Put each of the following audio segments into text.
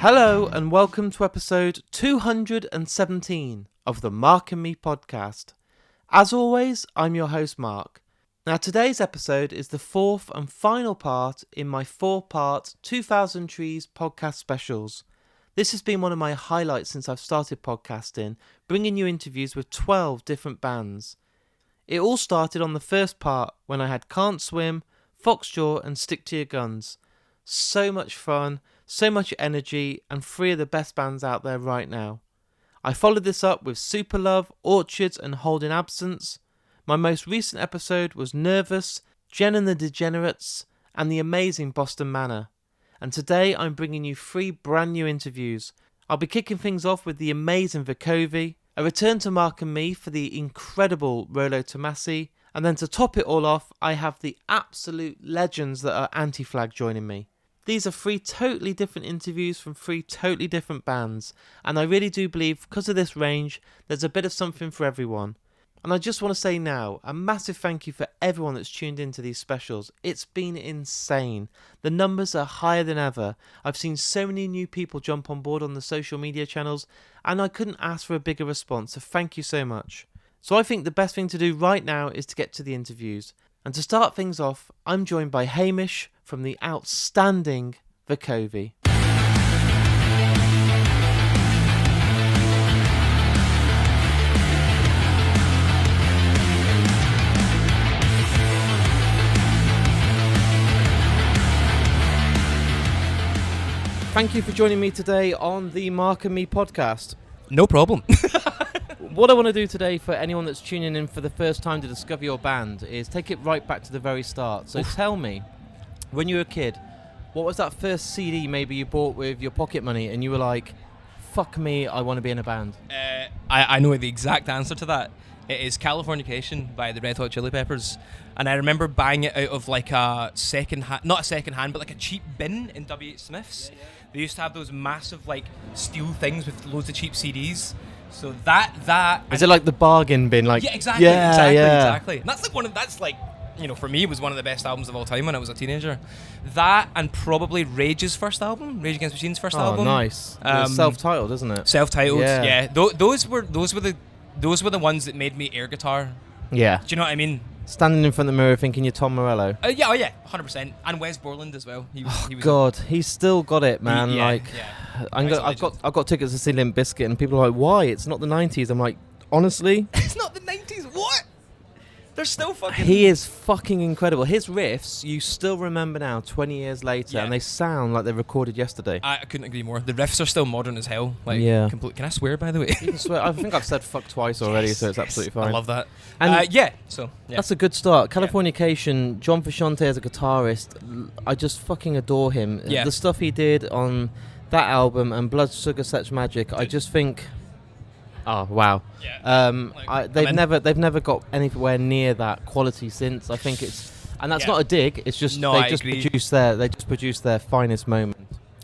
Hello and welcome to episode 217 of the Mark and Me podcast. As always, I'm your host Mark. Now today's episode is the fourth and final part in my 4-part 2000trees podcast specials. This has been one of my highlights since I've started podcasting, bringing you interviews with 12 different bands. It all started on the first part when I had Can't Swim, Foxjaw and Stick to Your Guns. So much fun, so much energy, and 3 of the best bands out there right now. I followed this up with Super Love, Orchards and Holding Absence. My most recent episode was Nervous, Jen and the Degenerates, and the amazing Boston Manor. And today I'm bringing you 3 brand new interviews. I'll be kicking things off with the amazing VUKOVI, a return to Mark and Me for the incredible Rolo Tomassi, and then to top it all off, I have the absolute legends that are Anti-Flag joining me. These are 3 totally different interviews from 3 totally different bands, and I really do believe because of this range, there's a bit of something for everyone. And I just want to say now, a massive thank you for everyone that's tuned into these specials. It's been insane. The numbers are higher than ever. I've seen so many new people jump on board on the social media channels, and I couldn't ask for a bigger response, so thank you so much. So I think the best thing to do right now is to get to the interviews. And to start things off, I'm joined by Hamish from the outstanding VUKOVI. Thank you for joining me today on the Mark and Me podcast. No problem. What I want to do today for anyone that's tuning in for the first time to discover your band is take it right back to the very start. So tell me, when you were a kid, what was that first CD maybe you bought with your pocket money and you were like, fuck me, I want to be in a band? I know the exact answer to that. It is Californication by the Red Hot Chili Peppers. And I remember buying it out of like a not a second hand, but like a cheap bin in W.H. Smith's. Yeah. They used to have those massive like steel things with loads of cheap CDs. So that is it like the bargain bin? Like yeah, exactly. And that's like for me it was one of the best albums of all time when I was a teenager. That and probably Rage's first album, Rage Against the Machine's first album. Oh, nice. Self-titled, isn't it? Self-titled. Yeah. Those were the ones that made me air guitar. Yeah. Do you know what I mean? Standing in front of the mirror thinking you're Tom Morello. Yeah, 100%. And Wes Borland as well. He was God, he's still got it, man. I've got tickets to see Limp Bizkit, and people are like, "Why? It's not the '90s." I'm like, honestly, it's not the '90s. What? They're still fucking. He is fucking incredible. His riffs, you still remember now, 20 years later, and they sound like they recorded yesterday. I couldn't agree more. The riffs are still modern as hell. Like, Can I swear, by the way? You can swear. I think I've said fuck twice already, so it's absolutely fine. I love that. And that's a good start. Californication, John Frusciante as a guitarist, I just fucking adore him. Yeah. The stuff he did on that album and Blood Sugar Sex Magic, I just think... Oh wow! Yeah. They've never got anywhere near that quality since. I think and that's not a dig. It's just they just produce their finest moment.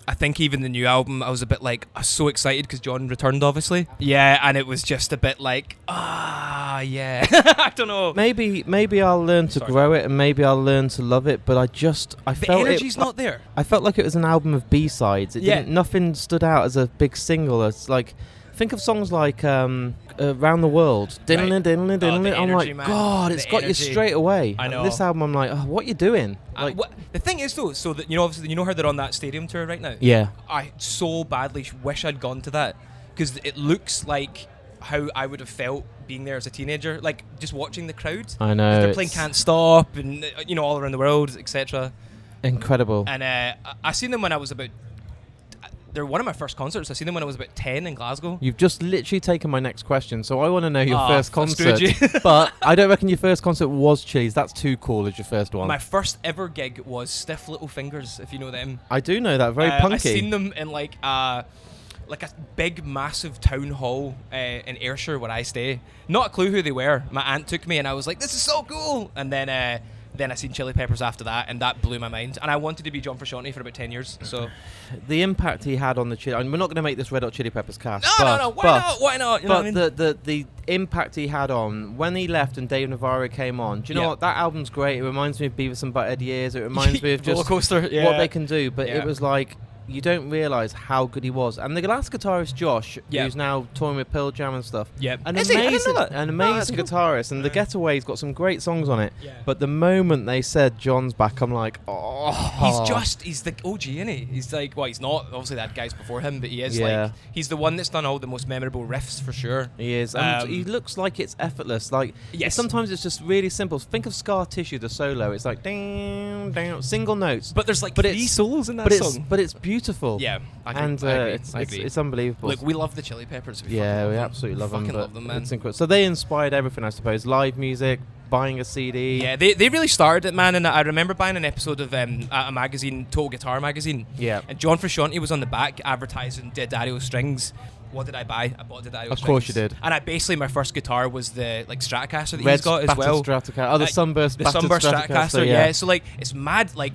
I think even the new album, I was a bit like, I was so excited because John returned, obviously. Yeah, and it was just a bit like, yeah. I don't know. Maybe I'll learn to grow it, and maybe I'll learn to love it. But the energy's not there. I felt like it was an album of B-sides. Nothing stood out as a big single. It's like. Think of songs like Around the World. Diddling. I'm like, man. God, it's got you straight away. I know. And this album, I'm like, what are you doing? Like, the thing is, though, so that obviously, how they're on that stadium tour right now? Yeah. I so badly wish I'd gone to that because it looks like how I would have felt being there as a teenager, like just watching the crowd. I know. They're playing Can't Stop and, all around the world, etc. Incredible. And I seen them when I was about... They're one of my first concerts. I seen them when I was about 10 in Glasgow. You've just literally taken my next question, so I want to know your first concert. But I don't reckon your first concert was Chili's. That's too cool as your first one. My first ever gig was Stiff Little Fingers, if you know them. I do know that. Very punky. I seen them in like a big, massive town hall in Ayrshire where I stay. Not a clue who they were. My aunt took me and I was like, this is so cool. And then I seen Chili Peppers after that, and that blew my mind. And I wanted to be John Frusciante for about 10 years. So, the impact he had on the Chili... I mean, we're not going to make this Red Hot Chili Peppers cast. No. Why not? The impact he had on when he left and Dave Navarro came on. Do you know what? That album's great. It reminds me of Beavis and Butthead Years. It reminds me of just what they can do. But it was like you don't realise how good he was. And the last guitarist, Josh, who's now touring with Pearl Jam and stuff, an amazing guitarist, and The Getaway's got some great songs on it. Yeah. But the moment they said John's back, I'm like, oh. He's the OG, isn't he? He's like, well, he's not, obviously that guy's before him, but he is like, he's the one that's done all the most memorable riffs for sure. He is. And he looks like it's effortless. Like, sometimes it's just really simple. Think of Scar Tissue, the solo. It's like, down, down, single notes. But there's like 3 souls in that song. But it's beautiful. Yeah, I agree. It's unbelievable. Look, we love the Chili Peppers. We absolutely love them. Love them, man. It's incredible. So they inspired everything, I suppose. Live music, buying a CD. Yeah, they really started it, man. And I remember buying an episode of a magazine, Total Guitar magazine. Yeah. And John Frusciante was on the back advertising Daddario strings. What did I buy? I bought the Daddario strings. Of course you did. And my first guitar was the Stratocaster that Red he's got as well. Stratocaster. Oh, the Sunburst Stratocaster. Yeah. So like, it's mad. Like,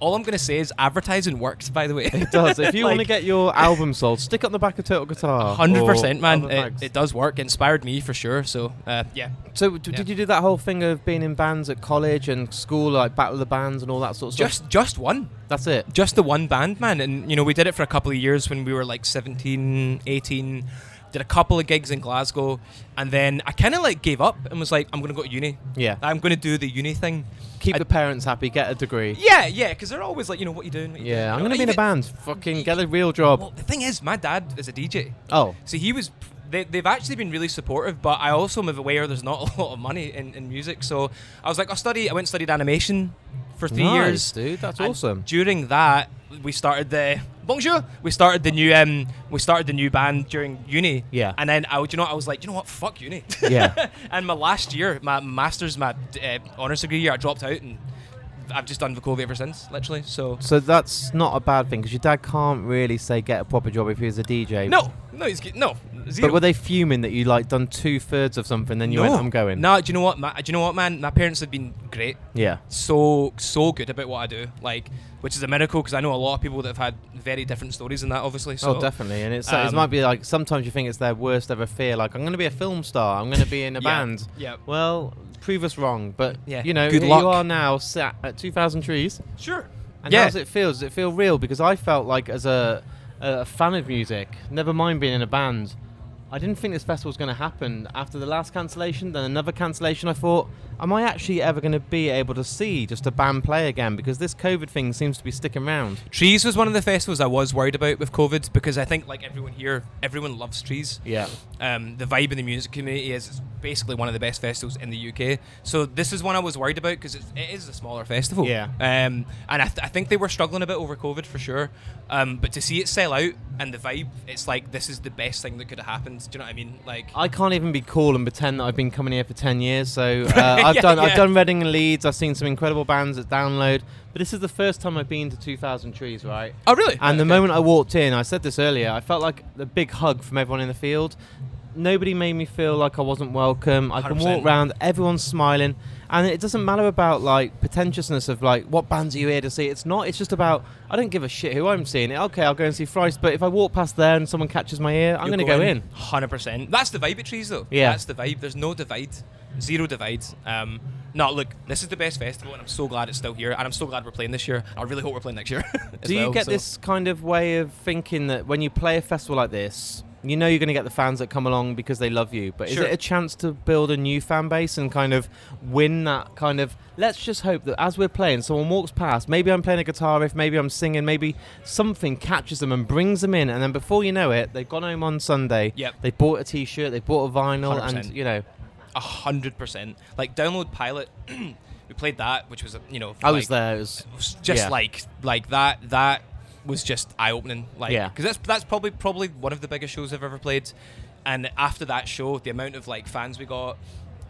all I'm gonna say is advertising works. By the way, it does. If you want to get your album sold, stick it on the back of Total Guitar. 100%, man. It does work. It inspired me for sure. So yeah. So did you do that whole thing of being in bands at college and school, like Battle of the Bands and all that sort of stuff? Just one. That's it. Just the one band, man. And we did it for a couple of years when we were like 17, 18. Did a couple of gigs in Glasgow, and then I kind of like gave up and was like, I'm going to go to uni. Yeah. I'm going to do the uni thing. Keep the parents happy, get a degree. Yeah, because they're always like, what you doing? I'm going to be in a band. Fucking get a real job. Well, the thing is, my dad is a DJ. Oh. So he was... They've actually been really supportive, but I also am aware there's not a lot of money in music. So I was like, I went and studied animation for 3 years. Dude, that's awesome. During that, we started the new band during uni. Yeah. And then I was like, fuck uni. Yeah. And my last year, my master's, my honours degree year, I dropped out and I've just done VUKOVI ever since, literally. So that's not a bad thing, because your dad can't really say get a proper job if he was a DJ. No, zero. But were they fuming that you like done 2/3 of something, then you went, I'm going? No, do you know what, man? My parents have been great. Yeah. So good about what I do, like, which is a miracle, because I know a lot of people that have had very different stories in that, obviously. So, definitely. And it might be like, sometimes you think it's their worst ever fear, like, I'm going to be a film star, I'm going to be in a band. Yeah. Well, prove us wrong, but good luck. You are now sat at 2000trees. Sure. And how does it feel? Does it feel real? Because I felt like, as a fan of music, never mind being in a band, I didn't think this festival was going to happen. After the last cancellation, then another cancellation, I thought, am I actually ever going to be able to see just a band play again? Because this COVID thing seems to be sticking around. Trees was one of the festivals I was worried about with COVID, because I think, like everyone here, everyone loves Trees. Yeah. The vibe in the music community is basically one of the best festivals in the UK. So this is one I was worried about, because it is a smaller festival. Yeah. And I think they were struggling a bit over COVID for sure. But to see it sell out and the vibe, it's like, this is the best thing that could have happened. Do you know what I mean? Like, I can't even be cool and pretend that I've been coming here for 10 years. So I've done Reading and Leeds. I've seen some incredible bands at Download. But this is the first time I've been to 2000trees, right? Oh, really? And the moment I walked in, I said this earlier, I felt like a big hug from everyone in the field. Nobody made me feel like I wasn't welcome. I can walk around, everyone's smiling, and it doesn't matter about like pretentiousness of like what bands are you here to see. It's not. It's just about, I don't give a shit who I'm seeing. Okay, I'll go and see Thrice, but if I walk past there and someone catches my ear, I'm going to go in. 100%. That's the vibe at Trees, though. Yeah, that's the vibe. There's no divide, zero divide. No, look, this is the best festival, and I'm so glad it's still here, and I'm so glad we're playing this year. I really hope we're playing next year. Do you get this kind of way of thinking that when you play a festival like this, you know you're going to get the fans that come along because they love you, but is it a chance to build a new fan base and kind of win that kind of, let's just hope that as we're playing, someone walks past, maybe I'm playing a guitar riff, maybe I'm singing, maybe something catches them and brings them in, and then before you know it, they've gone home on Sunday, they bought a t-shirt, they bought a vinyl, 100%. And you know. 100%. Like Download Pilot, we played that, which was, I was there. It was just like that was just eye-opening. Like, because that's probably one of the biggest shows I've ever played. And after that show, the amount of like fans we got,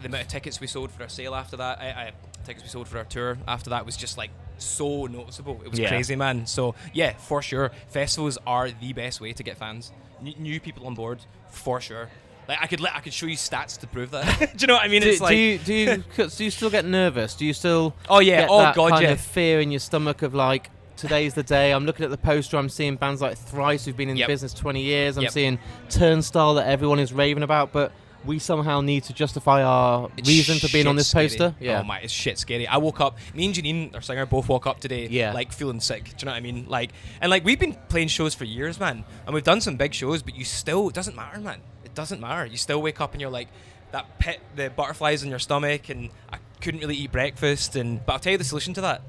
the amount of tickets we sold for our sale after that, tickets we sold for our tour after that was just like so noticeable. It was crazy, man. So yeah, for sure, festivals are the best way to get fans, new people on board, for sure. Like I could show you stats to prove that. Do you know what I mean? Do you still get nervous? Do you still get that kind of fear in your stomach of like, today's the day, I'm looking at the poster, I'm seeing bands like Thrice who've been in the business 20 years, I'm seeing Turnstile that everyone is raving about, but we somehow need to justify our reason for being on this scary. poster. Yeah. Oh my, it's shit scary. I woke up, me and Janine, our singer, both woke up today, Yeah. like feeling sick. Do you know what I mean? Like, and like we've been playing shows for years, man, and we've done some big shows, but you still, it doesn't matter, man. It doesn't matter. You still wake up and you're like, that pit, the butterflies in your stomach, and I couldn't really eat breakfast. But I'll tell you the solution to that.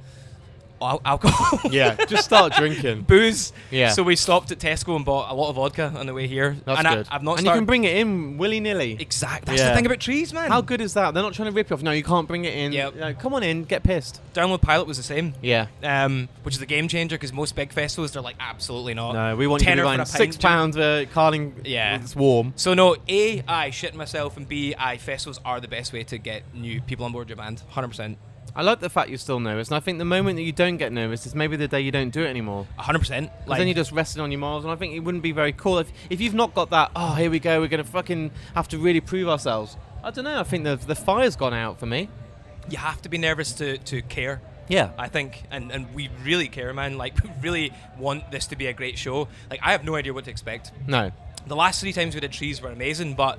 Alcohol. Yeah, just start drinking. Booze. Yeah. So we stopped at Tesco and bought a lot of vodka on the way here. That's and good. I've not and you can bring it in willy-nilly. Exactly. That's Yeah. the thing about trees, man. How good is that? They're not trying to rip you off. No, you can't bring it in. Yep. You know, come on in, get pissed. Download Pilot was the same. Yeah. Which is a game changer because most big festivals, they're like, absolutely not. No, we want you to be Tenner buying for a pint, £6 Carling. Yeah. It's warm. So no, A, I shit myself, and B, festivals are the best way to get new people on board your band. 100%. I like the fact you're still nervous, and I think the moment that you don't get nervous is maybe the day you don't do it anymore. 100%. Like, then you're just resting on your morals, and I think it wouldn't be very cool if you've not got that. Oh, here we go. We're gonna fucking have to really prove ourselves. I don't know. I think the fire's gone out for me. you have to be nervous to care. Yeah. I think, and we really care, man. Like, we really want this to be a great show. Like, I have no idea what to expect. No. The last 3 times we did Trees were amazing, but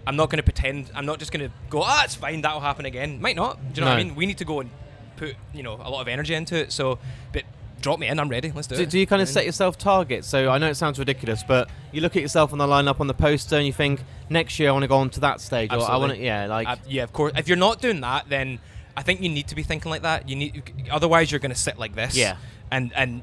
I'm not going to pretend. I'm not just going to go, it's fine, that'll happen again. Might not. Do you know what I mean? We need to go and put, a lot of energy into it. So, but drop me in, I'm ready. Let's do it. Do you kind of set yourself targets? So I know it sounds ridiculous, but you look at yourself on the lineup on the poster and you think, next year I want to go on to that stage. Absolutely. Or I want to, yeah, of course. If you're not doing that, then I think you need to be thinking like that. Otherwise you're going to sit like this. Yeah. And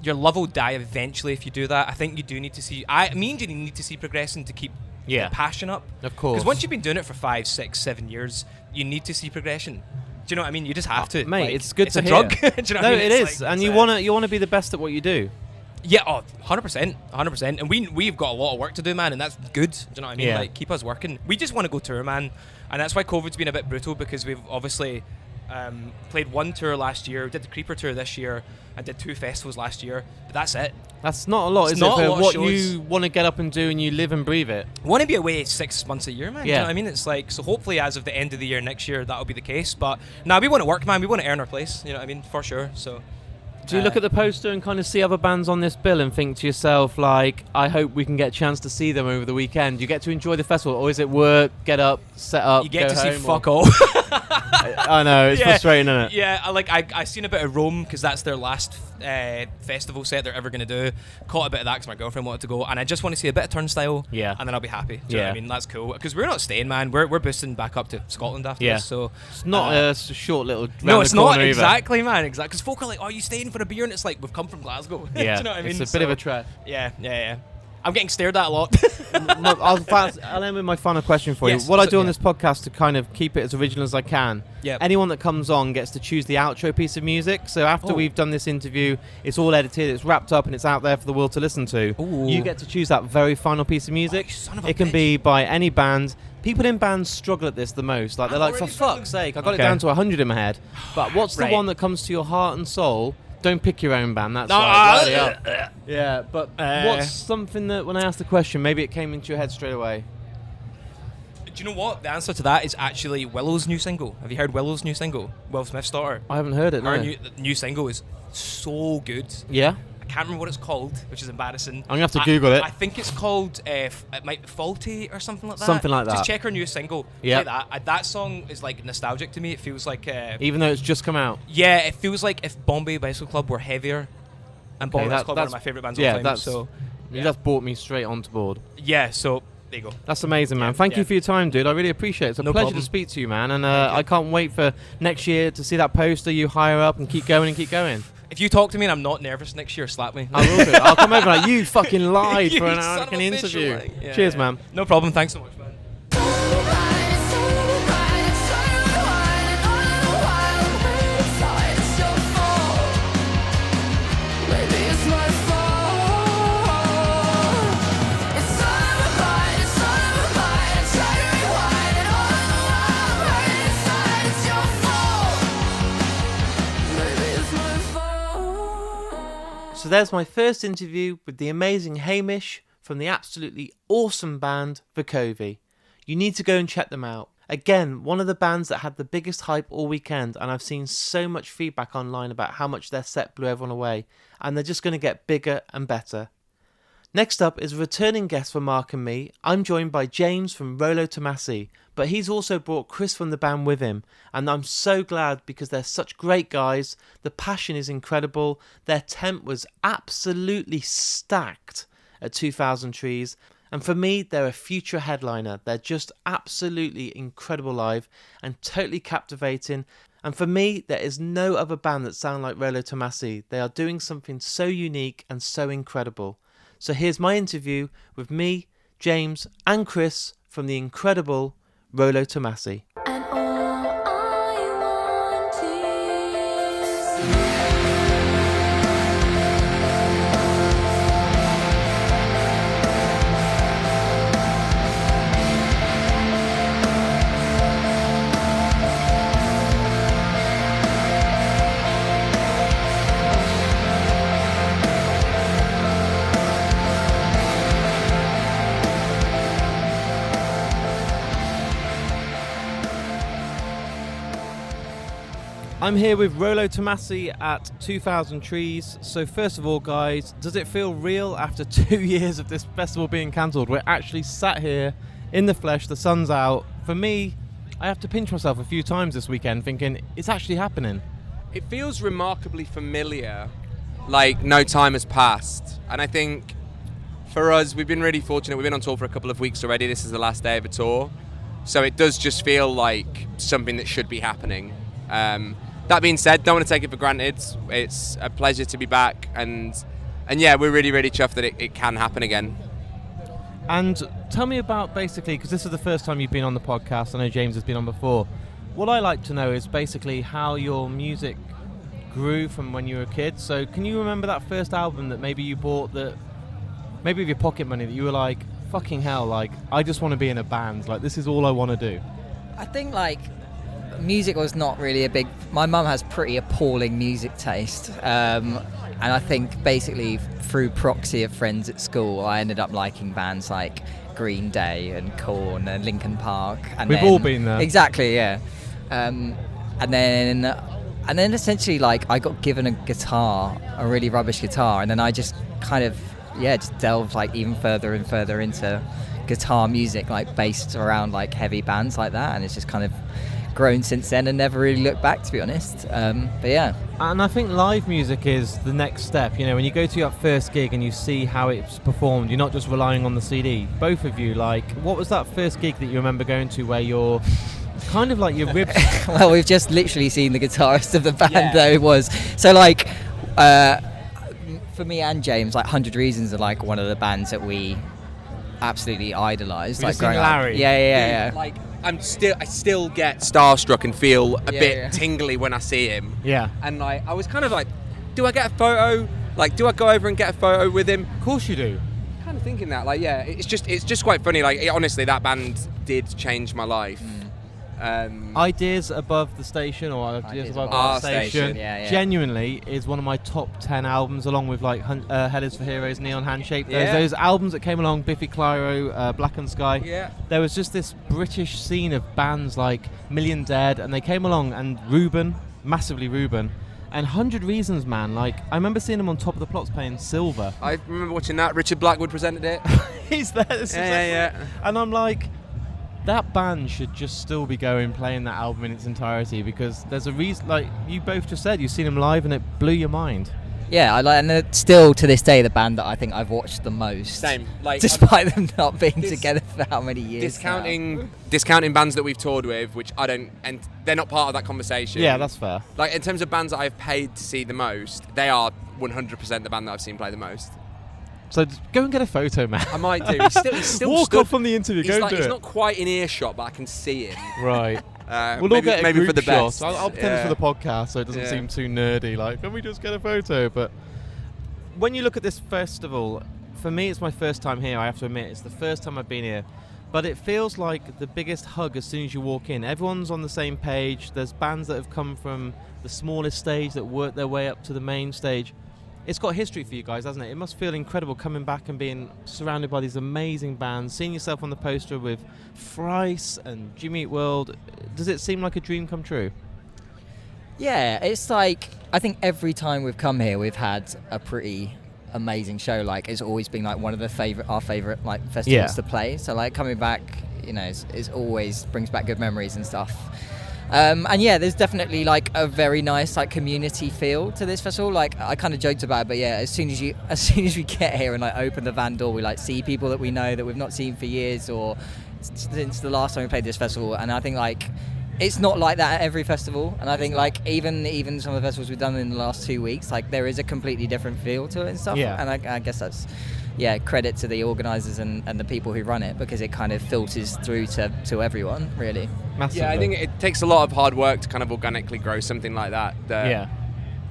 your love will die eventually if you do that. I think you do need to see. Me and Jenny need to see progression to keep the passion up. Of course. Because once you've been doing it for 5, 6, 7 years, you need to see progression. Do you know what I mean? You just have to, mate. It's good it's to a hear. drug. Do you know No, what I mean? it is, Like, and you want to be the best at what you do. Yeah, 100%. And we've got a lot of work to do, man, and that's good. Do you know what I mean? Yeah. Like, keep us working. We just want to go tour, man, and that's why COVID's been a bit brutal, because we've obviously played 1 tour last year, did the Creeper tour this year, and did 2 festivals last year. But that's it. That's not a lot, It's is not it? a For lot of what shows. you want to get up and do, and you live and breathe it. I want to be away 6 months a year, man. Yeah. Do you know what I mean? It's like, so hopefully as of the end of the year next year, that'll be the case. But no, we want to work, man. We want to earn our place. You know what I mean? For sure. So. Do you look at the poster and kind of see other bands on this bill and think to yourself, like, I hope we can get a chance to see them over the weekend? You get to enjoy the festival, or is it work, get up, set up, You get go to see home, fuck or- all. I know, it's frustrating, isn't it? Yeah, I seen a bit of Rome, because that's their last festival set they're ever going to do. Caught a bit of that because my girlfriend wanted to go, and I just want to see a bit of Turnstile. Yeah. And then I'll be happy. Do you know what I mean? That's cool, because we're not staying, man. We're boosting back up to Scotland after this. So It's not a short little round no, the it's not corner either. exactly, man. Exactly, because folk are like, "Oh, you staying for a beer?" And it's like, we've come from Glasgow. Yeah, Do you know what I mean? it's a bit of a trek. Yeah. I'm getting stared at a lot. I'll end with my final question for Yes, you. What I do on yeah. this podcast to kind of keep it as original as I can. Yep. Anyone that comes on gets to choose the outro piece of music. So after we've done this interview, it's all edited, it's wrapped up, and it's out there for the world to listen to. Ooh. You get to choose that very final piece of music. Oh, you son of a It can bitch. be by any band. People in bands struggle at this the most. Like, they're I'm like, for already fuck's struggling. sake, I got it Okay. down to 100 in my head. But what's the Right. one that comes to your heart and soul? Don't pick your own band. That's No, right. Bloody hell. Yeah, but Uh, what's something that when I asked the question, maybe it came into your head straight away? Do you know what? The answer to that is actually Willow's new single. Have you heard Willow's new single? Will Smith's daughter. I haven't heard it. Her No. new single is so good. Yeah, I can't remember what it's called, which is embarrassing. I'm gonna have to Google it. I think it's called it might be Faulty or something like that. Something like that. Just check her new single. Yep. Play that. That song is like nostalgic to me. It feels like even though it's just come out. yeah, it feels like if Bombay Bicycle Club were heavier. And Bombay Bicycle Club are one of my favorite bands of all time. So you just brought me straight onto board. yeah, so there you go. That's amazing, man. Thank you for your time, dude. I really appreciate it. It's a No pleasure problem. to speak to you, man. And I can't wait for next year to see that poster you hire up and keep going and keep going. If you talk to me and I'm not nervous next year, slap me. I will do. I'll come over like, you fucking lied You for an son hour of a an bitch, interview. you're like- yeah, Cheers, yeah. man. No problem. Thanks so much, man. So there's my first interview with the amazing Hamish from the absolutely awesome band VUKOVI. You need to go and check them out. Again, one of the bands that had the biggest hype all weekend, and I've seen so much feedback online about how much their set blew everyone away, and they're just going to get bigger and better. Next up is a returning guest for Mark and me. I'm joined by James from Rolo Tomassi, but he's also brought Chris from the band with him, and I'm so glad because they're such great guys. The passion is incredible. Their tent was absolutely stacked at 2000trees, and for me, they're a future headliner. They're just absolutely incredible live and totally captivating. And for me, there is no other band that sound like Rolo Tomassi. They are doing something so unique and so incredible. So here's my interview with me, James, and Chris from the incredible Rolo Tomassi. And all I want is I'm here with Rolo Tomassi at 2000trees. So first of all, guys, does it feel real after 2 years of this festival being cancelled? We're actually sat here in the flesh, the sun's out. For me, I have to pinch myself a few times this weekend thinking, it's actually happening. It feels remarkably familiar, like no time has passed. And I think for us, we've been really fortunate. We've been on tour for a couple of weeks already. This is the last day of a tour. So it does just feel like something that should be happening. That being said, don't want to take it for granted. It's a pleasure to be back, and yeah, we're really, really chuffed that it can happen again. And tell me about basically, because this is the first time you've been on the podcast. I know James has been on before. What I like to know is basically how your music grew from when you were a kid. So can you remember that first album that maybe you bought, that maybe with your pocket money, that you were like, fucking hell, like, I just want to be in a band. Like, this is all I want to do. I think, like, music was not really a big... My mum has pretty appalling music taste. And I think basically through proxy of friends at school, I ended up liking bands like Green Day and Korn and Linkin Park. And We've all been there. Exactly, yeah. And then essentially, like, I got given a guitar, a really rubbish guitar, and then I just kind of, just delved like even further and further into guitar music, like based around like heavy bands like that, and it's just kind of grown since then and never really looked back, to be honest. But yeah. And I think live music is the next step. You know, when you go to your first gig and you see how it's performed, you're not just relying on the CD. Both of you, like, what was that first gig that you remember going to where you're kind of like your ribs... Well, we've just literally seen the guitarist of the band, though it was. So, like, for me and James, like, 100 Reasons are like one of the bands that we absolutely idolised. Like, growing Larry. up. Yeah. Like, I still get starstruck and feel a bit tingly when I see him. Yeah. And like, I was kind of like, do I get a photo? Like, do I go over and get a photo with him? Of course you do. Kind of thinking that, like, yeah, it's just quite funny. Like, honestly, that band did change my life. Ideas Above the Station, or Ideas Above Our the Station, yeah. genuinely is one of my top 10 albums, along with like Headers for Heroes, Neon Handshake. Yeah. Those albums that came along, Biffy Clyro, Black and Sky. Yeah. There was just this British scene of bands like Million Dead, and they came along, and Reuben, massively Reuben, and 100 Reasons, man. Like, I remember seeing them on Top of the Plots playing Silver. I remember watching that. Richard Blackwood presented it. He's there. Yeah. And I'm like, that band should just still be going playing that album in its entirety, because there's a reason. Like you both just said, you've seen them live and it blew your mind. Yeah, and they're still to this day the band that I think I've watched the most. Same. Like, despite them not being together for how many years? Discounting bands that we've toured with, which I don't, and they're not part of that conversation. Yeah, that's fair. Like, in terms of bands that I've paid to see the most, they are 100% the band that I've seen play the most. So go and get a photo, man. I might do. He's still Walk stood. off from the interview. Go do He's it. not quite in earshot, but I can see him. Right. We'll all maybe, get a maybe group for the shot. best. I'll pretend it's for the podcast, so it doesn't seem too nerdy. Like, can we just get a photo? But when you look at this festival, for me, it's my first time here. I have to admit, it's the first time I've been here. But it feels like the biggest hug as soon as you walk in. Everyone's on the same page. There's bands that have come from the smallest stage that work their way up to the main stage. It's got history for you guys, hasn't it? It must feel incredible coming back and being surrounded by these amazing bands, seeing yourself on the poster with Thrice and Jimmy Eat World. Does it seem like a dream come true? Yeah, it's like, I think every time we've come here, we've had a pretty amazing show. Like it's always been like one of our favorite like festivals to play. So like coming back, you know, is always brings back good memories and stuff. And yeah, there's definitely like a very nice like community feel to this festival. Like I kind of joked about it, but yeah, as soon as we get here and like open the van door, we like see people that we know that we've not seen for years or since the last time we played this festival. And I think like it's not like that at every festival. And I think like even some of the festivals we've done in the last 2 weeks, like there is a completely different feel to it and stuff. Yeah. And I guess that's credit to the organisers and the people who run it, because it kind of filters through to everyone, really. Massively. Yeah, I think it takes a lot of hard work to kind of organically grow something like that.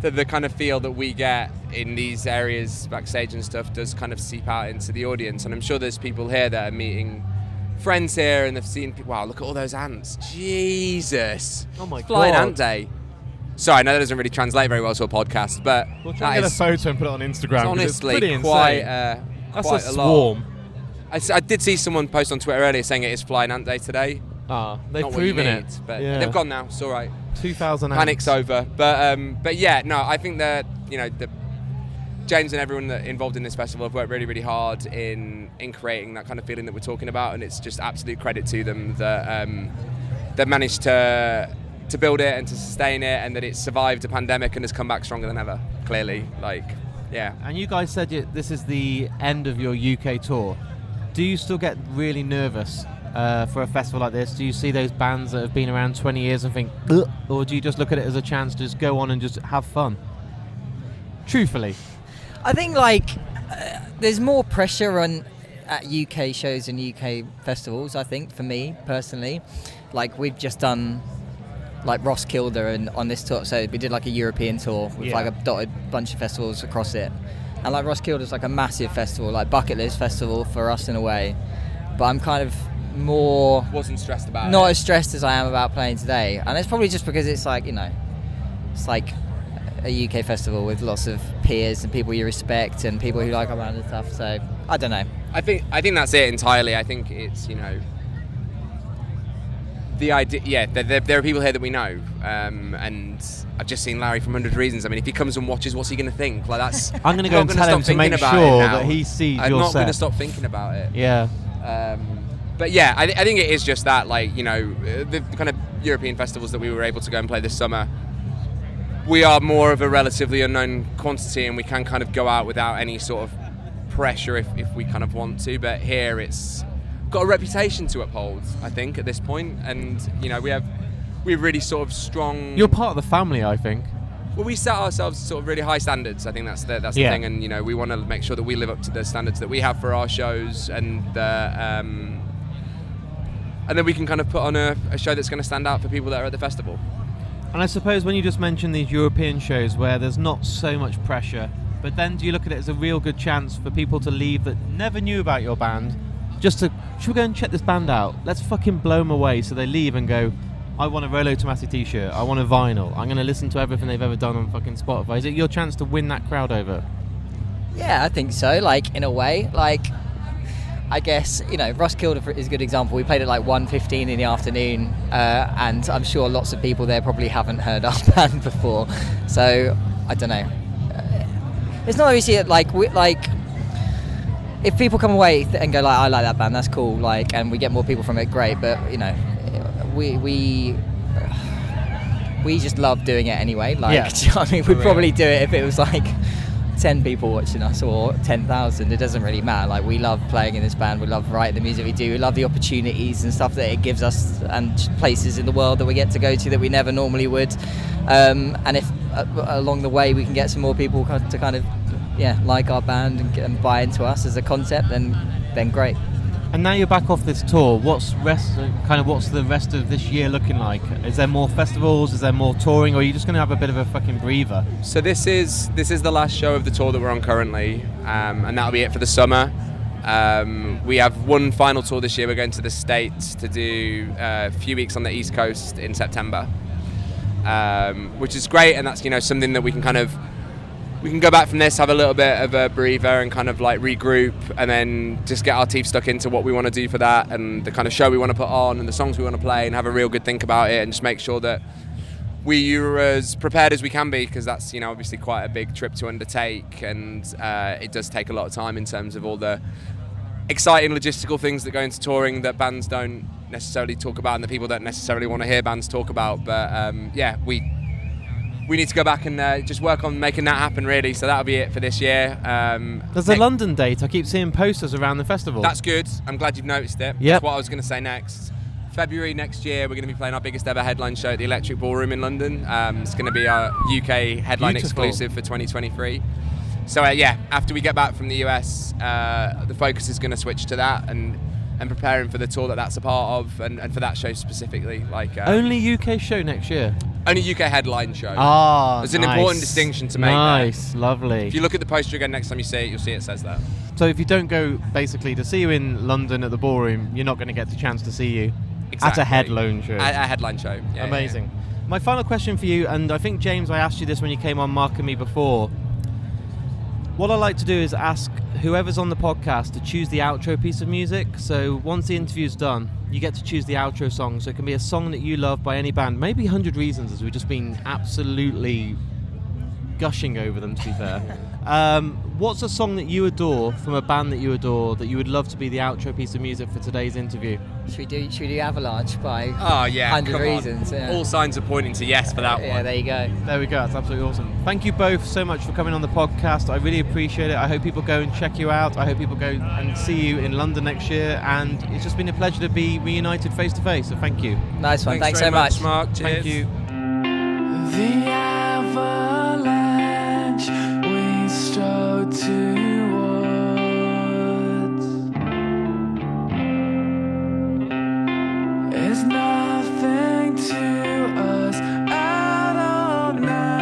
The kind of feel that we get in these areas backstage and stuff does kind of seep out into the audience. And I'm sure there's people here that are meeting friends here and they've seen, wow, look at all those ants. Jesus. Oh my Flying God. Ant Day. Sorry, I know that doesn't really translate very well to a podcast, but We'll try and get a photo and put it on Instagram. 'cause honestly it's pretty quite insane. That's quite a lot. swarm. I did see someone post on Twitter earlier saying it is Flying Ant Day today. They've Not what you proven need, it. but Yeah. they've gone now. It's all right. 2,000 Panic's over. But yeah, no, I think that James and everyone that involved in this festival have worked really, really hard in creating that kind of feeling that we're talking about, and it's just absolute credit to them that they've managed to build it and to sustain it, and that it's survived a pandemic and has come back stronger than ever. Clearly, yeah. And you guys said this is the end of your UK tour. Do you still get really nervous for a festival like this? Do you see those bands that have been around 20 years and think, ugh, or do you just look at it as a chance to just go on and just have fun? Truthfully. I think like there's more pressure at UK shows and UK festivals, I think, for me personally. Like we've just done like Roskilde and on this tour, so we did like a European tour with like a dotted bunch of festivals across it. And like Roskilde is like a massive festival, like bucket list festival for us in a way. But I'm kind of more Wasn't stressed about not it. as stressed as I am about playing today. And it's probably just because it's like, you know, it's like a UK festival with lots of peers and people you respect and people who like our band and stuff. So I don't know. I think that's it entirely. I think it's, you know, the idea. Yeah, there are people here that we know, and I've just seen Larry from 2000 Reasons. I mean, if he comes and watches, what's he going to think? Like that's. I'm going to go and tell him to make sure that he sees I'm your not going to set. stop thinking about it. Yeah. But yeah, I think it is just that, like, you know, the kind of European festivals that we were able to go and play this summer, we are more of a relatively unknown quantity, and we can kind of go out without any sort of pressure if we kind of want to. But here it's got a reputation to uphold, I think, at this point, and you know, we're really sort of strong. You're part of the family, I think. Well, we set ourselves sort of really high standards. I think that's the thing, and you know, we want to make sure that we live up to the standards that we have for our shows, and then we can kind of put on a show that's going to stand out for people that are at the festival. And I suppose when you just mentioned these European shows where there's not so much pressure, but then do you look at it as a real good chance for people to leave that never knew about your band, just to, should we go and check this band out? Let's fucking blow them away, so they leave and go, I want a Rolo Tomassi t-shirt, I want a vinyl, I'm going to listen to everything they've ever done on fucking Spotify. Is it your chance to win that crowd over? Yeah, I think so. Like in a way, like I guess, you know, Roskilde is a good example. We played at like 1:15 in the afternoon, and I'm sure lots of people there probably haven't heard our band before. So I don't know. It's not obviously if people come away and go like, I like that band, that's cool, like, and we get more people from it, great. But you know, we just love doing it anyway. Like, Yeah. do you know what I mean? We'd probably do it if it was like 10 people watching us or 10,000. It doesn't really matter. Like, we love playing in this band, we love writing the music we do, we love the opportunities and stuff that it gives us, and places in the world that we get to go to that we never normally would, and if along the way we can get some more people to kind of like our band and buy into us as a concept, then great. And now you're back off this tour, what's the rest of this year looking like? Is there more festivals, is there more touring, or are you just going to have a bit of a fucking breather? So this is the last show of the tour that we're on currently, and that'll be it for the summer. We have one final tour this year. We're going to the States to do a few weeks on the East Coast in September, which is great, and that's, you know, something that we can go back from this, have a little bit of a breather and kind of like regroup, and then just get our teeth stuck into what we want to do for that and the kind of show we want to put on and the songs we want to play, and have a real good think about it, and just make sure that we were as prepared as we can be, because that's, obviously quite a big trip to undertake, and it does take a lot of time in terms of all the exciting logistical things that go into touring that bands don't necessarily talk about and that people don't necessarily want to hear bands talk about. But we need to go back and just work on making that happen, really. So that'll be it for this year. There's a London date. I keep seeing posters around the festival. That's good. I'm glad you've noticed it. Yep. That's what I was going to say next. February next year, we're going to be playing our biggest ever headline show at the Electric Ballroom in London. It's going to be our UK headline Beautiful. exclusive for 2023. So after we get back from the US, the focus is going to switch to that and preparing for the tour that's a part of, and for that show specifically. Only UK show next year? Only UK headline show. There's an important distinction to make. Nice, lovely. If you look at the poster again next time you see it, you'll see it says that. So if you don't go basically to see you in London at the Ballroom, you're not going to get the chance to see you at a headline show. A headline show. Yeah, Amazing. Yeah. My final question for you, and I think, James, I asked you this when you came on Mark and Me before. What I like to do is ask whoever's on the podcast to choose the outro piece of music. So once the interview's done, you get to choose the outro song. So it can be a song that you love by any band. Maybe 100 Reasons, as we've just been absolutely gushing over them, to be fair. What's a song that you adore from a band that you adore that you would love to be the outro piece of music for today's interview? Should we do Avalanche by Oh yeah, 100 come Reasons? on. Yeah. All signs are pointing to yes for that one. Yeah, there you go. There we go. That's absolutely awesome. Thank you both so much for coming on the podcast. I really appreciate it. I hope people go and check you out. I hope people go and see you in London next year. And it's just been a pleasure to be reunited face to face. So thank you. Nice one. Thanks very so much. Mark. Cheers. Thank you. The avalanche we strode towards is nothing to us at all now.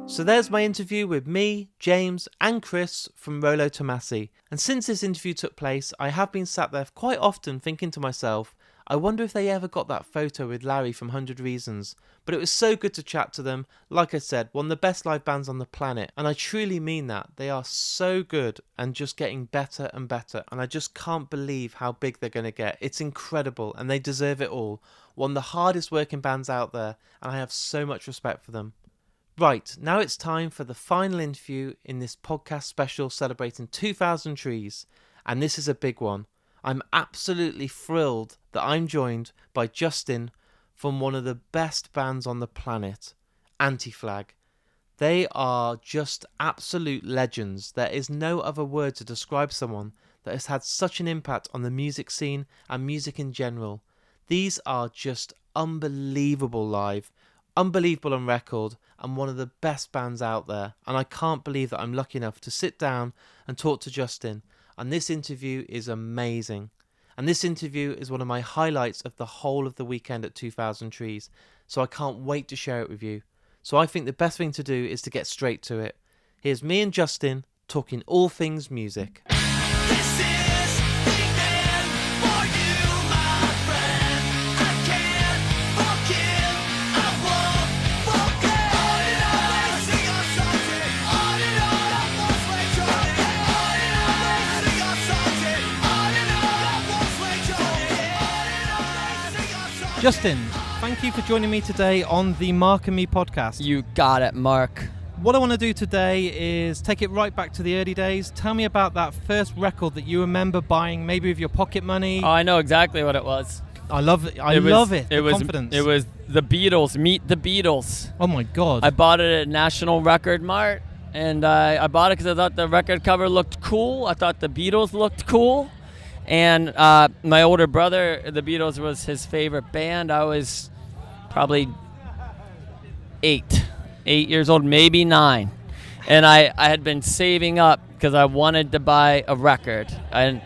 So there's my interview with me, James and Chris from Rolo Tomassi. And since this interview took place, I have been sat there quite often thinking to myself, I wonder if they ever got that photo with Larry from 100 Reasons. But it was so good to chat to them. Like I said, one of the best live bands on the planet. And I truly mean that. They are so good and just getting better and better. And I just can't believe how big they're going to get. It's incredible and they deserve it all. One of the hardest working bands out there. And I have so much respect for them. Right, now it's time for the final interview in this podcast special celebrating 2000 Trees. And this is a big one. I'm absolutely thrilled that I'm joined by Justin from one of the best bands on the planet, Anti-Flag. They are just absolute legends. There is no other word to describe someone that has had such an impact on the music scene and music in general. These are just unbelievable live, unbelievable on record, and one of the best bands out there. And I can't believe that I'm lucky enough to sit down and talk to Justin. And this interview is amazing. And this interview is one of my highlights of the whole of the weekend at 2000 Trees. So I can't wait to share it with you. So I think the best thing to do is to get straight to it. Here's me and Justin talking all things music. This is the end for you, my friend. I can't forgive, I won't forget. On and on, I sing a song. On and on, I won't sway Jordan. On and on, I sing a song. On and on, I won't sway Jordan. On and on, I sing a song. Justin, thank you for joining me today on the Mark and Me podcast. You got it, Mark. What I want to do today is take it right back to the early days. Tell me about that first record that you remember buying, maybe with your pocket money. Oh, I know exactly what it was. I love it. I love it. The confidence. It was the Beatles. Meet the Beatles. Oh my God. I bought it at National Record Mart, and I bought it because I thought the record cover looked cool. I thought the Beatles looked cool, and my older brother, the Beatles was his favorite band. I was probably 8 years old, maybe 9, and I had been saving up because I wanted to buy a record, and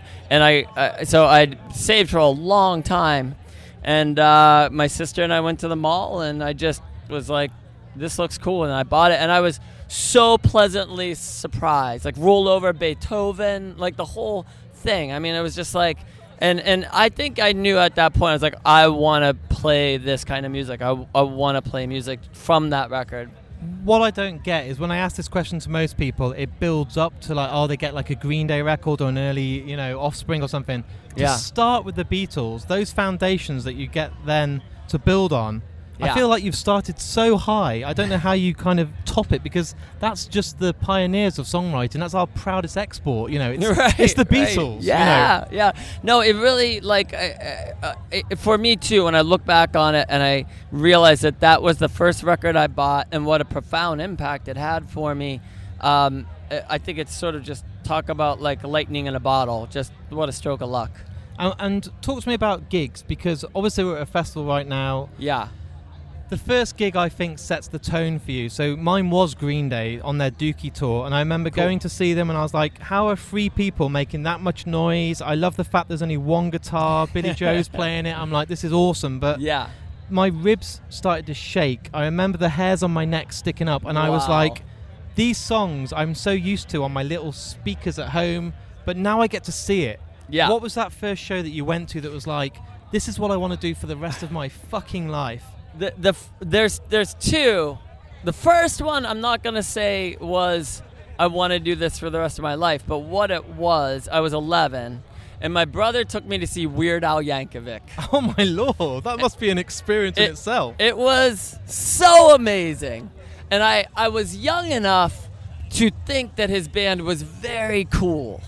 so I'd saved for a long time, and my sister and I went to the mall, and I just was like, this looks cool, and I bought it, and I was so pleasantly surprised, like Roll Over Beethoven, like the whole thing. I mean, it was just like, and I think I knew at that point, I was like, I want to play this kind of music. I want to play music from that record. what I don't get is when I ask this question to most people, it builds up to like, oh, they get like a Green Day record or an early, Offspring or something. Yeah. To start with the Beatles, those foundations that you get then to build on, I Yeah. feel like you've started so high. I don't know how you kind of top it, because that's just the pioneers of songwriting. That's our proudest export. It's, Right, it's the right. Beatles. Yeah, yeah. No, it really, for me too, when I look back on it and I realize that was the first record I bought and what a profound impact it had for me, I think it's sort of just talk about like lightning in a bottle. Just what a stroke of luck. And talk to me about gigs, because obviously we're at a festival right now. Yeah. The first gig, I think, sets the tone for you. So mine was Green Day on their Dookie tour, and I remember going to see them, and I was like, how are 3 people making that much noise? I love the fact there's only one guitar, Billy Joe's playing it. I'm like, this is awesome. But Yeah. my ribs started to shake. I remember the hairs on my neck sticking up, and I was Wow. like, these songs I'm so used to on my little speakers at home, but now I get to see it. Yeah. What was that first show that you went to that was like, this is what I want to do for the rest of my fucking life? There's 2. The first one I'm not gonna say was I want to do this for the rest of my life, but what it was, I was 11, and my brother took me to see Weird Al Yankovic. Oh my lord, that must be an experience in itself. It was so amazing, and I was young enough to think that his band was very cool.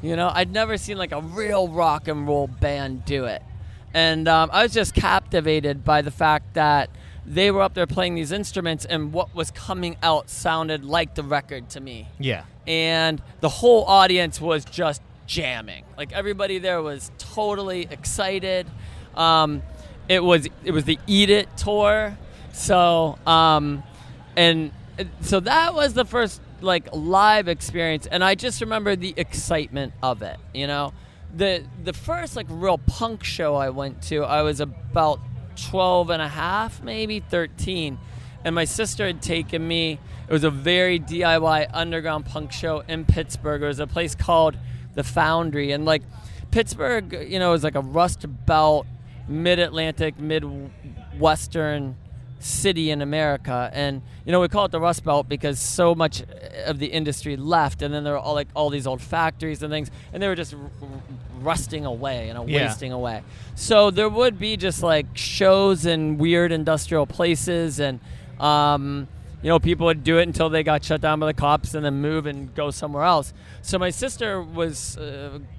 I'd never seen like a real rock and roll band do it. And I was just captivated by the fact that they were up there playing these instruments, and what was coming out sounded like the record to me. Yeah. And the whole audience was just jamming. Like everybody there was totally excited. It was the Eat It tour. So so that was the first like live experience, and I just remember the excitement of it. The first like real punk show I went to, I was about 12 and a half, maybe 13, and my sister had taken me. It was a very DIY underground punk show in Pittsburgh. It was a place called the Foundry, and like Pittsburgh, is like a Rust Belt, mid-Atlantic, mid-western city in America, and we call it the Rust Belt because so much of the industry left, and then there were all these old factories and things, and they were just rusting away, wasting away. So there would be just like shows in weird industrial places, and people would do it until they got shut down by the cops and then move and go somewhere else. So my sister was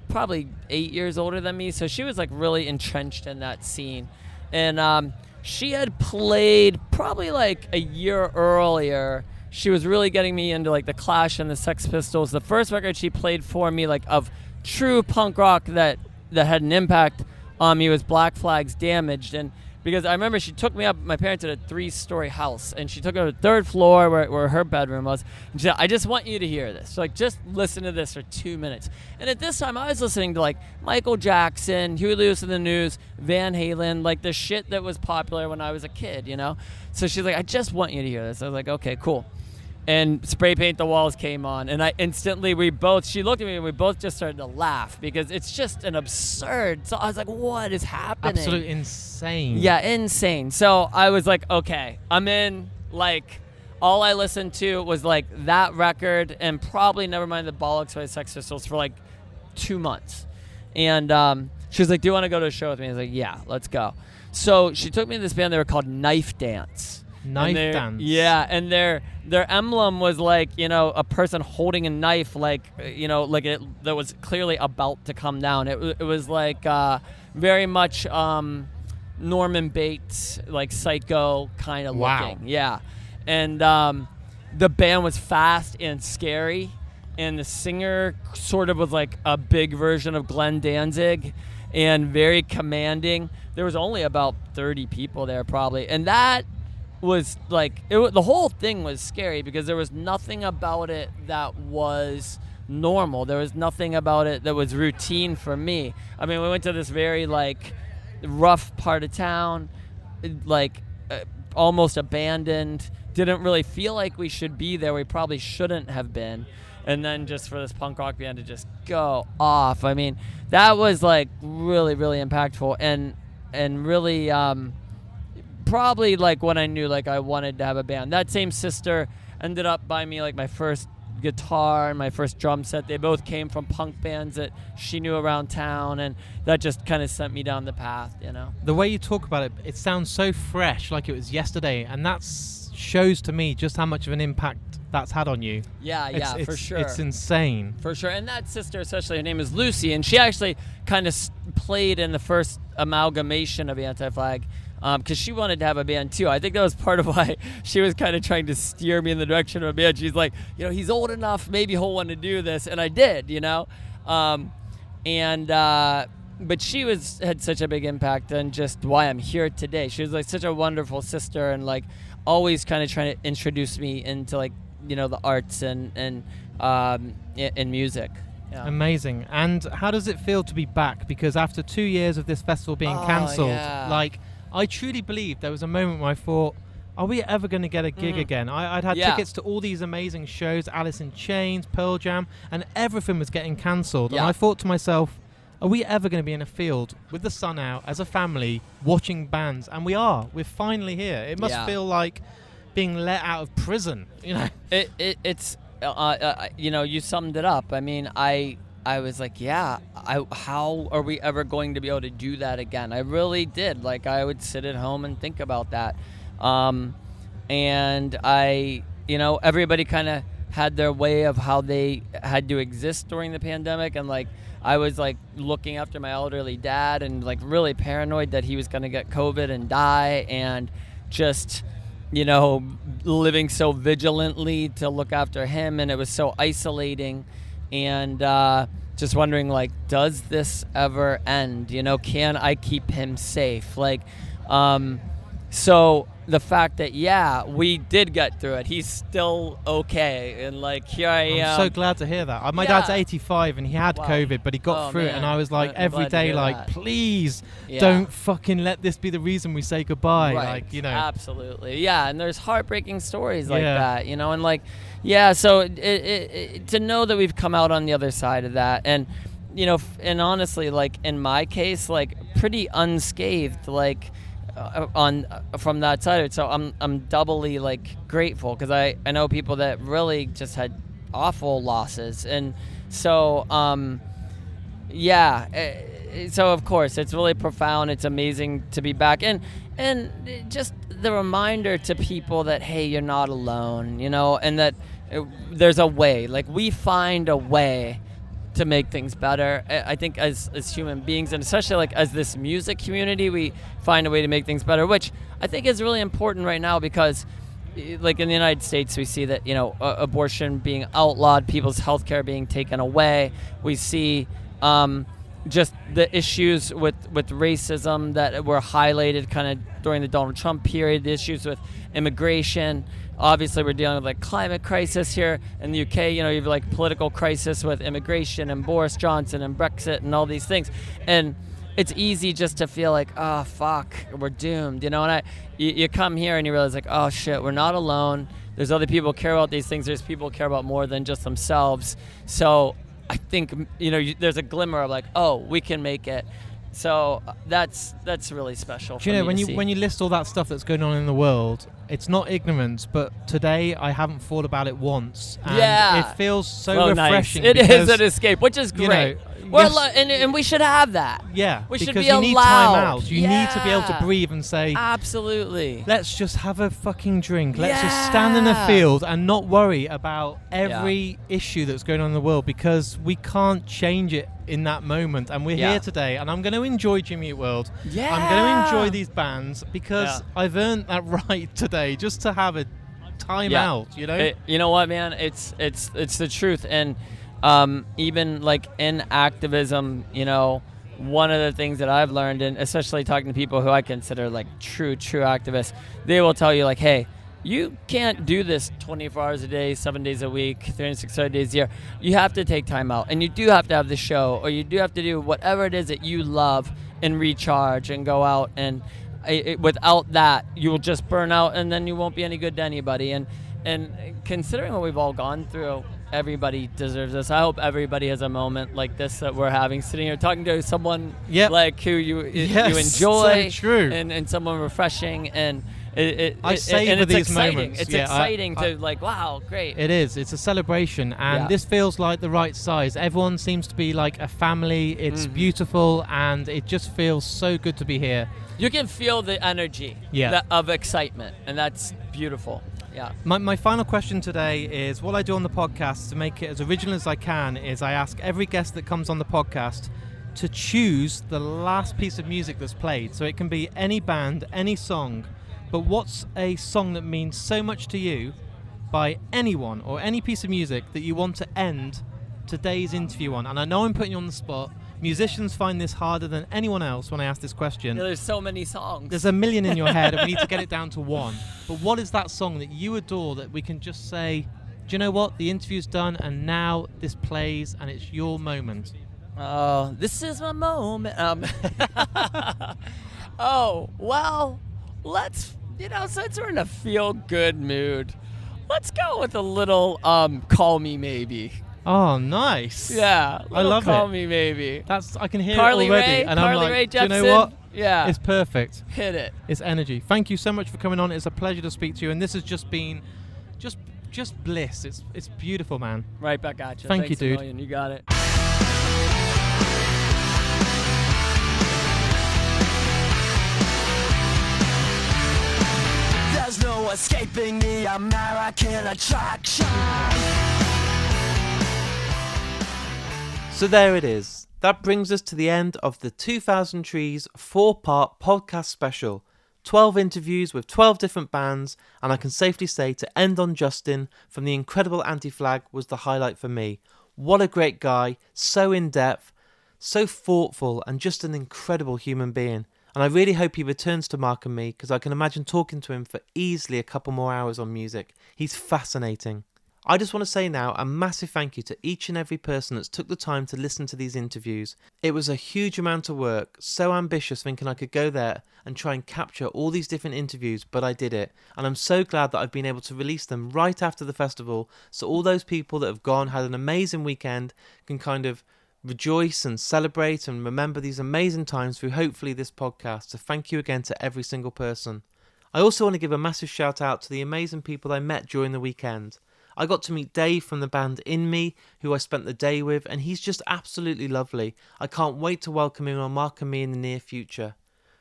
probably 8 years older than me, so she was like really entrenched in that scene, and she had played probably like a year earlier. She was really getting me into like the Clash and the Sex Pistols. The first record she played for me, like of true punk rock that had an impact on me, was Black Flag's Damaged. And because I remember she took me up, my parents had a 3-story house, and she took me to the 3rd floor where her bedroom was. And she said, I just want you to hear this. So like, just listen to this for 2 minutes. And at this time, I was listening to like Michael Jackson, Huey Lewis and the News, Van Halen, like the shit that was popular when I was a kid, So she's like, I just want you to hear this. I was like, okay, cool. And Spray Paint the Walls came on, and she looked at me and we both just started to laugh because it's just an absurd. So I was like, what is happening? Absolutely insane. Yeah, insane. So I was like, okay, I'm in. Like, all I listened to was like that record and probably Nevermind the Bollocks by the Sex Pistols for like 2 months. And she was like, do you want to go to a show with me? I was like, yeah, let's go. So she took me to this band. They were called Knife Dance. Knife Dance. Yeah, and their emblem was like, a person holding a knife, like, like it that was clearly about to come down. It was like very much Norman Bates, like Psycho kind of looking. Yeah. And the band was fast and scary, and the singer sort of was like a big version of Glenn Danzig and very commanding. There was only about 30 people there probably, and that was like the whole thing was scary because there was nothing about it that was normal. There was nothing about it that was routine for me. I mean, we went to this very like rough part of town, like almost abandoned. Didn't really feel like we should be there. We probably shouldn't have been. And then just for this punk rock band to just go off. I mean, that was like really, really impactful and really probably like when I knew like I wanted to have a band. That same sister ended up buying me like my first guitar and my first drum set. They both came from punk bands that she knew around town, and that just kind of sent me down the path, you know. The way you talk about it, it sounds so fresh, like it was yesterday, and that shows to me just how much of an impact that's had on you. Yeah, for sure. It's insane. For sure. And that sister, especially, her name is Lucy, and she actually kind of played in the first amalgamation of Anti-Flag, because she wanted to have a band too. I think that was part of why she was kind of trying to steer me in the direction of a band. She's like, you know, he's old enough, maybe he'll want to do this, and I did, you know. But she had such a big impact on just why I'm here today. She was like such a wonderful sister, and like always kind of trying to introduce me into like, you know, the arts and music. Yeah. Amazing. And how does it feel to be back? Because after 2 years of this festival being cancelled, like, I truly believe there was a moment where I thought, are we ever going to get a gig again? I'd had tickets to all these amazing shows, Alice in Chains, Pearl Jam, and everything was getting cancelled. And I thought to myself, are we ever going to be in a field with the sun out as a family watching bands? And we are. We're finally here. It must feel like being let out of prison, you know? It's you know, you summed it up. I mean, I was like, how are we ever going to be able to do that again? I really did. Like, I would sit at home and think about that. And you know, everybody kind of had their way of how they had to exist during the pandemic. And like, I was like looking after my elderly dad and like really paranoid that he was going to get COVID and die, and just, you know, living so vigilantly to look after him. And it was so isolating. And just wondering, like, does this ever end? You know, can I keep him safe? Like, so the fact that, we did get through it. He's still okay. And, like, here I am. I'm so glad to hear that. My dad's 85 and he had COVID, but he got through it. And I was like, every day, like, please don't fucking let this be the reason we say goodbye. Right. Like, you know. Absolutely. Yeah, and there's heartbreaking stories like that, you know, and like, so to know that we've come out on the other side of that, and, you know, and honestly, like, in my case, like, pretty unscathed, like, from that side of it. So I'm doubly like grateful, because I know people that really just had awful losses, and so so of course it's really profound. It's amazing to be back, and just the reminder to people that, hey, you're not alone, you know, and that there's a way. Like, we find a way to make things better. I think as human beings, and especially like as this music community, we find a way to make things better, which I think is really important right now, because like in the United States, we see that, you know, abortion being outlawed, people's health care being taken away. We see just the issues with racism that were highlighted kind of during the Donald Trump period, the issues with immigration. Obviously, we're dealing with like climate crisis here in the UK. You know, you have like political crisis with immigration and Boris Johnson and Brexit and all these things. And it's easy just to feel like, oh, fuck, we're doomed, you know? And you come here and you realize like, oh, shit, we're not alone. There's other people who care about these things. There's people who care about more than just themselves. So I think, you know, there's a glimmer of like, oh, we can make it. So that's really special. Do you know, when you list all that stuff that's going on in the world, it's not ignorance, but today I haven't thought about it once. And it feels so refreshing. Nice. It is an escape, which is great. You know, and we should have that. Yeah, we should because be you allowed. need time out. You need to be able to breathe and say, absolutely, let's just have a fucking drink. Let's just stand in a field and not worry about every issue that's going on in the world, because we can't change it in that moment. And we're here today, and I'm going to enjoy Jimmy Eat World. Yeah. I'm going to enjoy these bands, because I've earned that right today, just to have a time out, you know? You know what, man? It's the truth. And even like in activism, you know, one of the things that I've learned, and especially talking to people who I consider like true activists, they will tell you like, hey, you can't do this 24 hours a day, 7 days a week, 365 days a year. You have to take time out, and you do have to have the show, or you do have to do whatever it is that you love and recharge and go out. And without that, you will just burn out, and then you won't be any good to anybody. And considering what we've all gone through, everybody deserves this. I hope everybody has a moment like this that we're having, sitting here talking to someone Yep. like who you Yes, enjoy, so true. and someone refreshing, and I savor it's these exciting. moments. It's Yeah, exciting to like, wow, great. It is. It's a celebration, and Yeah. this feels like the right size. Everyone seems to be like a family. It's beautiful, and it just feels so good to be here. You can feel the energy of excitement, and that's beautiful. Yeah. My final question today is, what I do on the podcast to make it as original as I can is I ask every guest that comes on the podcast to choose the last piece of music that's played. So it can be any band, any song, but what's a song that means so much to you by anyone or any piece of music that you want to end today's interview on? And I know I'm putting you on the spot. Musicians find this harder than anyone else when I ask this question. There's so many songs. There's a million in your head, and we need to get it down to one. But what is that song that you adore that we can just say, do you know what? The interview's done, and now this plays, and it's your moment. Oh, this is my moment. Oh, well, let's, since we're in a feel-good mood, let's go with a little Call Me Maybe. Oh, nice. Yeah, I love Call it. Me Maybe. I can hear Carly it already, Rae, and Carly I'm like, Rae do you know Jepsen? what? Yeah. It's perfect. Hit it. It's energy. Thank you so much for coming on. It's a pleasure to speak to you, and this has just been just bliss. It's beautiful, man. Right back at you. Thank you, Thanks a dude. million. You got it. There's no escaping the American attraction. So there it is. That brings us to the end of the 2000 Trees 4-part podcast special. 12 interviews with 12 different bands, and I can safely say to end on Justin from the incredible Anti-Flag was the highlight for me. What a great guy, so in-depth, so thoughtful, and just an incredible human being. And I really hope he returns to Mark and Me, because I can imagine talking to him for easily a couple more hours on music. He's fascinating. I just want to say now a massive thank you to each and every person that's took the time to listen to these interviews. It was a huge amount of work, so ambitious thinking I could go there and try and capture all these different interviews, but I did it. And I'm so glad that I've been able to release them right after the festival, so all those people that have gone, had an amazing weekend, can kind of rejoice and celebrate and remember these amazing times through hopefully this podcast. So thank you again to every single person. I also want to give a massive shout out to the amazing people I met during the weekend. I got to meet Dave from the band In Me, who I spent the day with, and he's just absolutely lovely. I can't wait to welcome him on Mark and Me in the near future.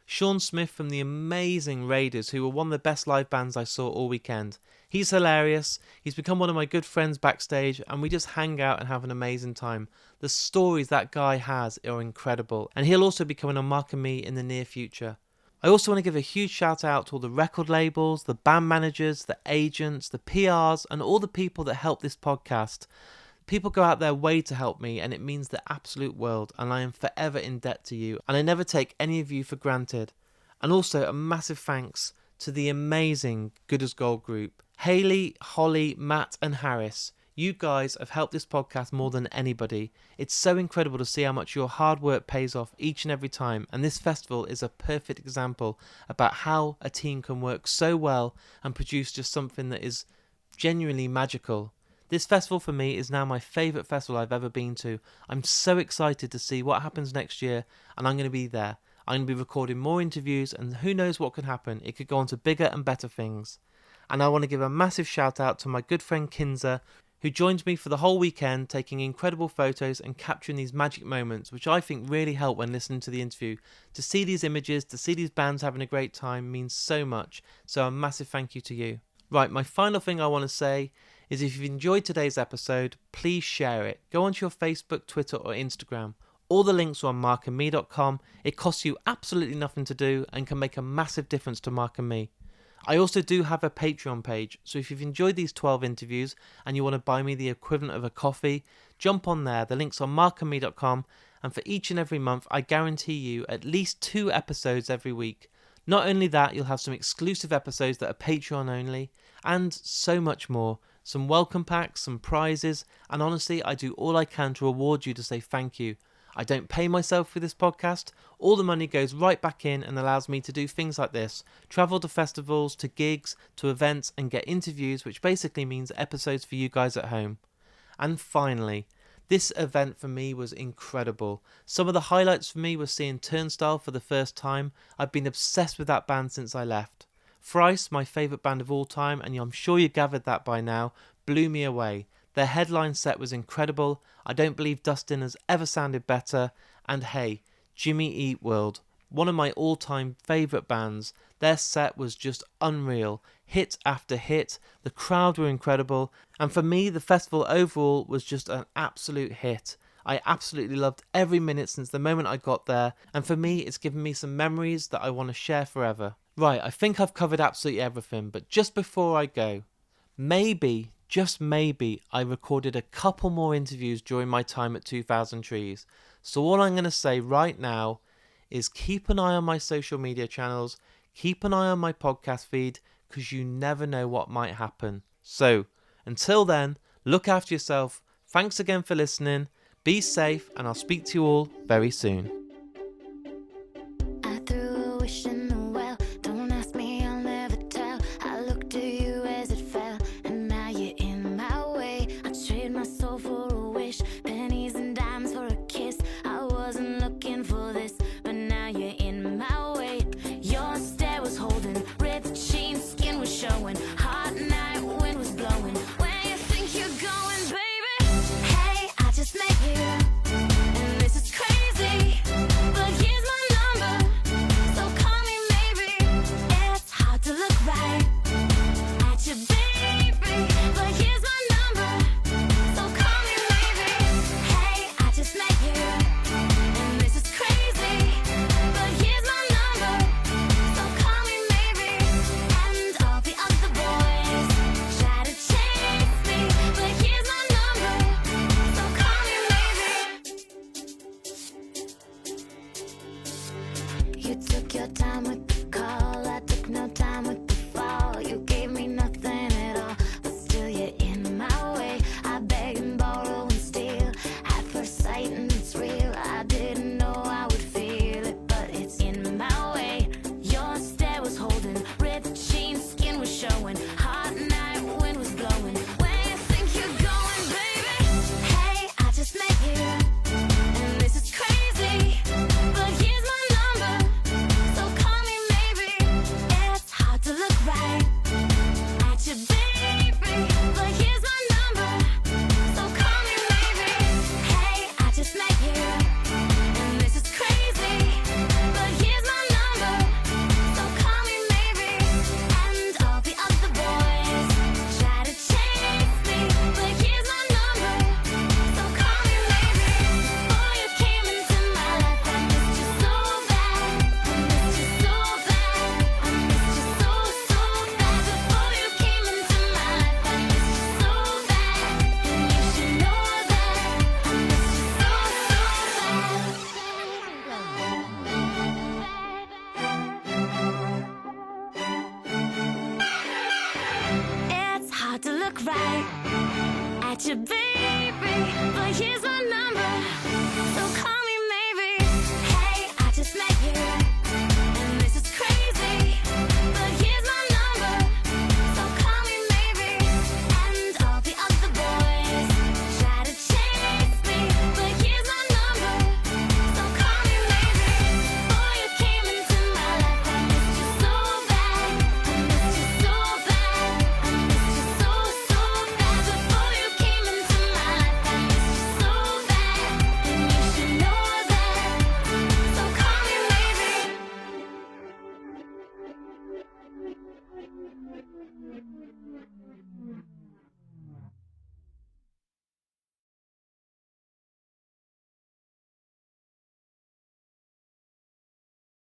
Sean Smith from the amazing Raiders, who were one of the best live bands I saw all weekend. He's hilarious, he's become one of my good friends backstage, and we just hang out and have an amazing time. The stories that guy has are incredible, and he'll also be coming on Mark and Me in the near future. I also want to give a huge shout out to all the record labels, the band managers, the agents, the PRs, and all the people that help this podcast. People go out their way to help me, and it means the absolute world, and I am forever in debt to you, and I never take any of you for granted. And also a massive thanks to the amazing Good as Gold group. Hayley, Holly, Matt and Harris. You guys have helped this podcast more than anybody. It's so incredible to see how much your hard work pays off each and every time, and this festival is a perfect example about how a team can work so well and produce just something that is genuinely magical. This festival for me is now my favourite festival I've ever been to. I'm so excited to see what happens next year, and I'm going to be there. I'm going to be recording more interviews, and who knows what could happen. It could go on to bigger and better things. And I want to give a massive shout out to my good friend Kinza, who joined me for the whole weekend, taking incredible photos and capturing these magic moments, which I think really help when listening to the interview. To see these images, to see these bands having a great time means so much, so a massive thank you to you. Right, my final thing I want to say is if you've enjoyed today's episode, please share it. Go onto your Facebook, Twitter or Instagram. All the links are on markandme.com. It costs you absolutely nothing to do and can make a massive difference to Mark and Me. I also do have a Patreon page, so if you've enjoyed these 12 interviews and you want to buy me the equivalent of a coffee, jump on there. The link's on markandme.com, and for each and every month, I guarantee you at least 2 episodes every week. Not only that, you'll have some exclusive episodes that are Patreon only, and so much more. Some welcome packs, some prizes, and honestly, I do all I can to reward you to say thank you. I don't pay myself for this podcast. All the money goes right back in and allows me to do things like this. Travel to festivals, to gigs, to events, and get interviews, which basically means episodes for you guys at home. And finally, this event for me was incredible. Some of the highlights for me were seeing Turnstile for the first time. I've been obsessed with that band since I left. Thrice, my favourite band of all time, and I'm sure you gathered that by now, blew me away. Their headline set was incredible. I don't believe Dustin has ever sounded better. And hey, Jimmy Eat World, one of my all-time favourite bands. Their set was just unreal. Hit after hit. The crowd were incredible. And for me, the festival overall was just an absolute hit. I absolutely loved every minute since the moment I got there. And for me, it's given me some memories that I want to share forever. Right, I think I've covered absolutely everything. But just before I go, maybe, just maybe, I recorded a couple more interviews during my time at 2000 Trees. So all I'm going to say right now is keep an eye on my social media channels, keep an eye on my podcast feed, because you never know what might happen. So, until then, look after yourself. Thanks again for listening. Be safe, and I'll speak to you all very soon. I threw a wish in the well. Don't ask me, I'll never tell. I looked at you as it fell, and now you're in my way. I trade my soul for a wish, pennies and dimes for a kiss. I wasn't looking for this, but now you're in my way. Your stare was holding, ripped jeans, skin was showing. Hot night, wind was blowing. Where you think you're going, baby? Hey, I just met you, and this is crazy. But here's my number, so call me maybe. It's hard to look right at you, baby. But here's my number, so call me maybe. Hey, I just met you, and this is crazy. But here's my number, so call me maybe. And all the other boys try to chase me, but here's my number, so call me maybe. You took your time with the call, I took no time with the fall. You gave me nothing at all, but still you're in my way. I beg and borrow and steal at first sight, and it's real. I didn't know I would feel it, but it's in my way. Your stare was holding, ripped jeans, skin was showing. Hot night, wind was blowing. Where you think you're going, baby? Hey, I just met you, and this is crazy. But here's my number, so call me maybe. It's hard to look right at you, baby. But here's my number, so call me maybe. Hey, I just met you, and this is crazy. But here's my number, so call me maybe. And all the other boys try to chase me, but here's my number, so call me maybe. Before you came into my life, I missed you so bad. I missed you so bad. I missed you so, so bad. Before you came into my life, I missed you so bad. And you should know that I missed you so, so bad. It's hard to look right at you, baby, but here's my number,